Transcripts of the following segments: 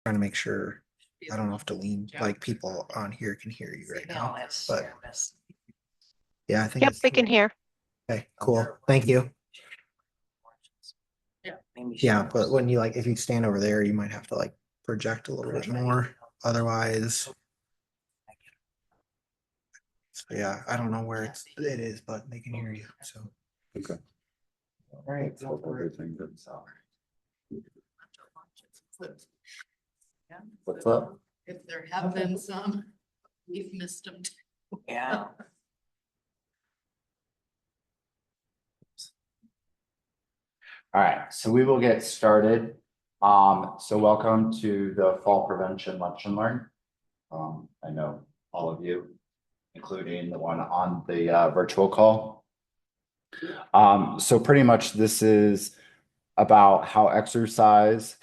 trying to make sure I don't have to lean like people on here can hear you right now. But yeah, I think Yep, it's we can hear. okay, cool. Thank you. Yeah, but when you like if you stand over there, you might have to like project a little bit more. Otherwise, so yeah, I don't know where it is, but they can hear you. So Okay. all right. Hope everything goes out. What's up? If there have been some, we've missed them. Yeah. All right, so we will get started. So welcome to the Fall Prevention Lunch and Learn. I know all of you, including the one on the virtual call. So pretty much this is about how exercise,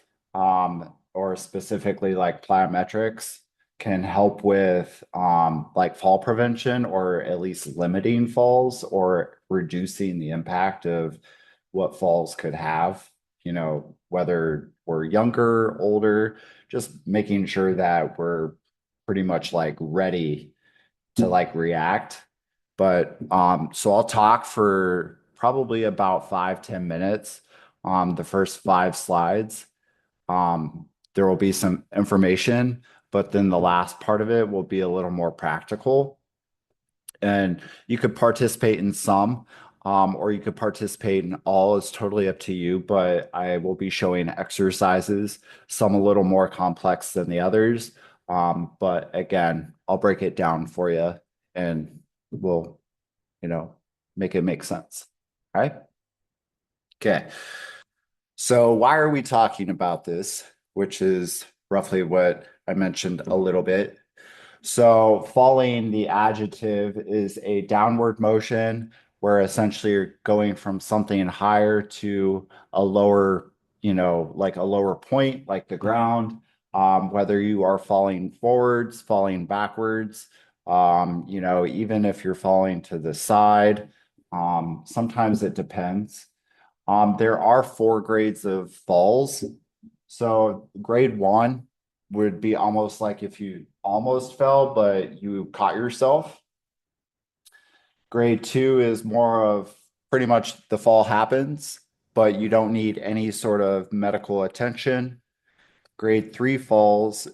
or specifically like plyometrics can help with like fall prevention or at least limiting falls or reducing the impact of what falls could have, whether we're younger, older, just making sure that we're pretty much like ready to like react. But so I'll talk for probably about 5-10 minutes on the first 5 slides. There will be some information, but then the last part of it will be a little more practical. And you could participate in some, or you could participate in all. It's totally up to you, but I will be showing exercises, some a little more complex than the others. But again, I'll break it down for you and we'll, make it make sense. All right. Okay. So why are we talking about this? Which is roughly what I mentioned a little bit. So falling, the adjective is a downward motion where essentially you're going from something higher to a lower, like a lower point, like the ground. Whether you are falling forwards, falling backwards, even if you're falling to the side, sometimes it depends. There are 4 grades of falls. So grade 1 would be almost like if you almost fell, but you caught yourself. Grade 2 is more of pretty much the fall happens, but you don't need any sort of medical attention. Grade 3 falls,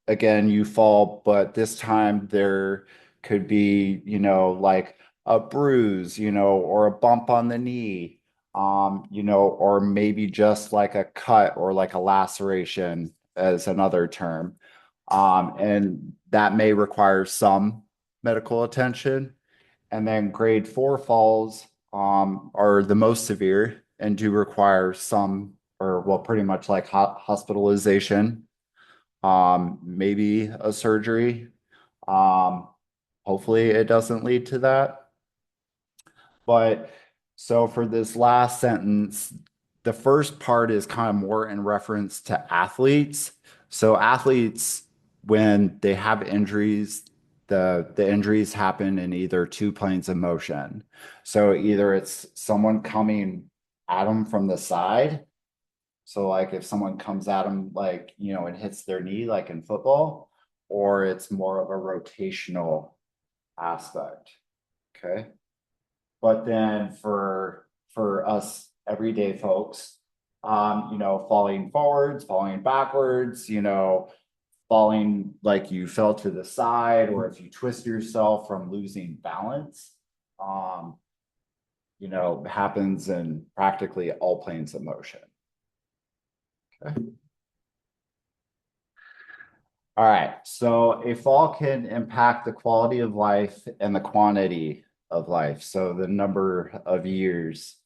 again, you fall, but this time there could be, like a bruise, or a bump on the knee, or maybe just like a cut or like a laceration as another term. And that may require some medical attention. And then grade 4 falls are the most severe and do require some, or well, pretty much like hospitalization, maybe a surgery. Um, Hopefully it doesn't lead to that. But so for this last sentence, the first part is kind of more in reference to athletes. So athletes, when they have injuries, the injuries happen in either 2 planes of motion. So either it's someone coming at them from the side. So like if someone comes at them like, and hits their knee like in football, or it's more of a rotational aspect. Okay. But then for us everyday folks, falling forwards, falling backwards, falling like you fell to the side, or if you twist yourself from losing balance, um, happens in practically all planes of motion. Okay. All right, so a fall can impact the quality of life and the quantity of life, so the number of years.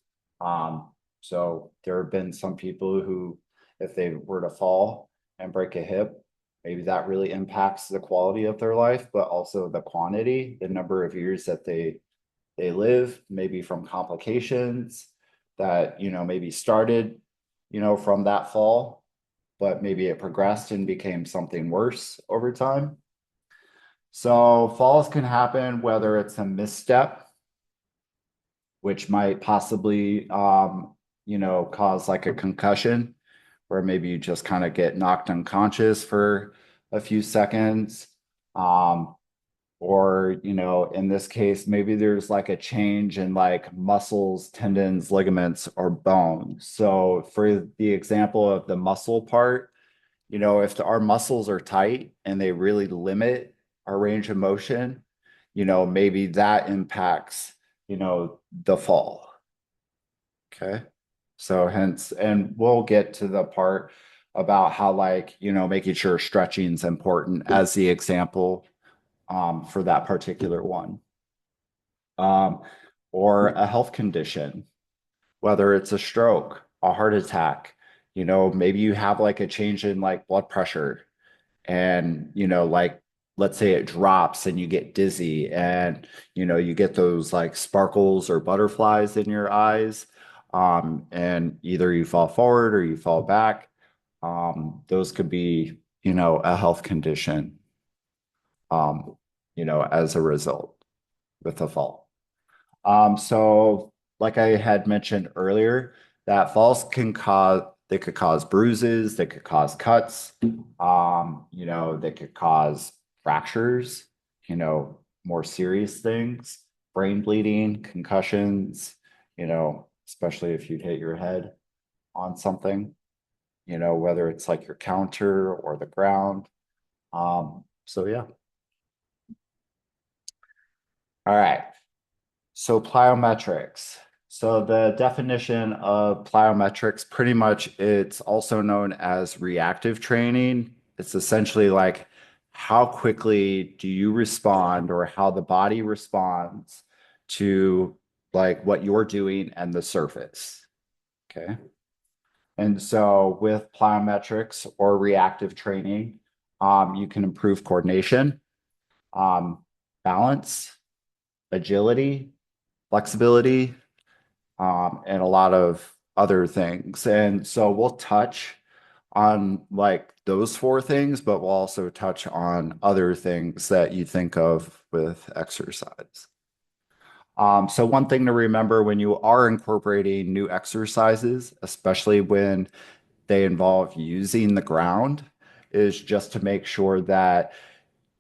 So there have been some people who, if they were to fall and break a hip, maybe that really impacts the quality of their life, but also the quantity, the number of years that they live, maybe from complications that, maybe started, from that fall, but maybe it progressed and became something worse over time. So falls can happen whether it's a misstep, which might possibly, cause like a concussion, where maybe you just kind of get knocked unconscious for a few seconds. Um, or, in this case, maybe there's like a change in like muscles, tendons, ligaments, or bone. So for the example of the muscle part, if our muscles are tight and they really limit our range of motion, maybe that impacts, the fall. Okay. So hence, and we'll get to the part about how like, making sure stretching is important as the example for that particular one. Um, or a health condition, whether it's a stroke, a heart attack, maybe you have like a change in like blood pressure and, like let's say it drops and you get dizzy and, you get those like sparkles or butterflies in your eyes. And either you fall forward or you fall back. Those could be, a health condition, um, as a result with a fall. So like I had mentioned earlier, that falls they could cause bruises, they could cause cuts, they could cause fractures, more serious things, brain bleeding, concussions, especially if you hit your head on something, whether it's like your counter or the ground. So yeah. All right. So plyometrics. So the definition of plyometrics, pretty much it's also known as reactive training. It's essentially like how quickly do you respond or how the body responds to like what you're doing and the surface. Okay. And so with plyometrics or reactive training, you can improve coordination, um, balance, agility, flexibility, and a lot of other things. And so we'll touch on like those four things, but we'll also touch on other things that you think of with exercise. So one thing to remember when you are incorporating new exercises, especially when they involve using the ground, is just to make sure that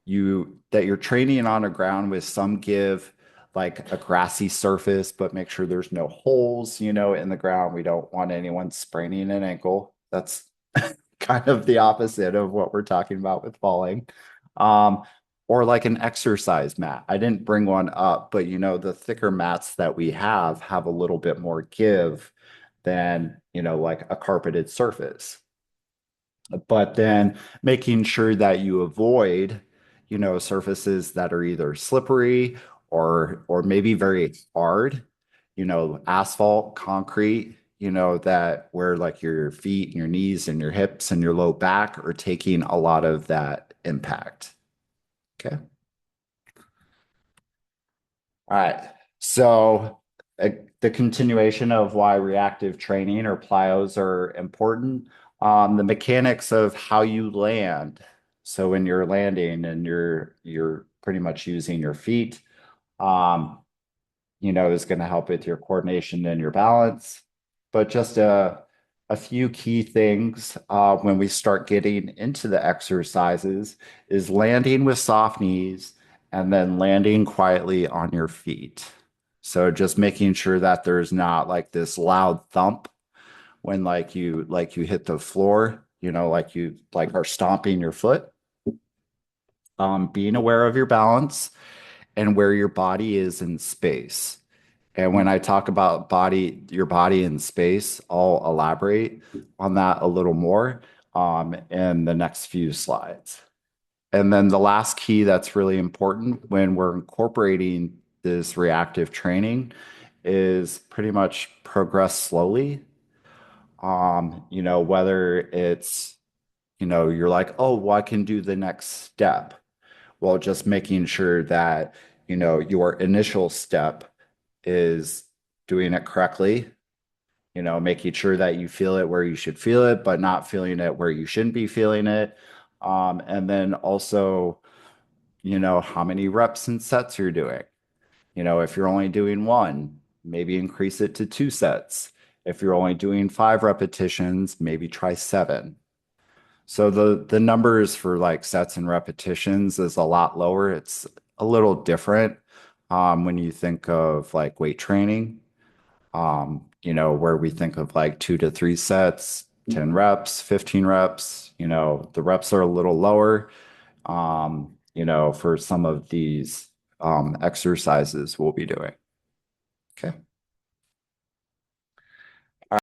you're training on a ground with some give, like a grassy surface, but make sure there's no holes, in the ground. We don't want anyone spraining an ankle. That's kind of the opposite of what we're talking about with falling. Um, or like an exercise mat. I didn't bring one up, but the thicker mats that we have a little bit more give than, like a carpeted surface. But then making sure that you avoid, surfaces that are either slippery or maybe very hard, asphalt, concrete, that where like your feet and your knees and your hips and your low back are taking a lot of that impact. Okay. All right. So the continuation of why reactive training or plyos are important, the mechanics of how you land. So when you're landing and you're pretty much using your feet, um, is going to help with your coordination and your balance. But just a few key things when we start getting into the exercises is landing with soft knees and then landing quietly on your feet. So just making sure that there's not like this loud thump when like you hit the floor, like you like are stomping your foot. Being aware of your balance and where your body is in space. And when I talk about your body in space, I'll elaborate on that a little more in the next few slides. And then the last key that's really important when we're incorporating this reactive training is pretty much progress slowly. Whether it's, you're like, oh, well, I can do the next step. Well, just making sure that, your initial step is doing it correctly, making sure that you feel it where you should feel it, but not feeling it where you shouldn't be feeling it. And then also, how many reps and sets you're doing. If you're only doing one, maybe increase it to two sets. If you're only doing 5 repetitions, maybe try 7. So the numbers for like sets and repetitions is a lot lower. It's a little different when you think of like weight training. Where we think of like 2 to 3 sets, 10 reps, 15 reps, the reps are a little lower, for some of these exercises we'll be doing. Okay.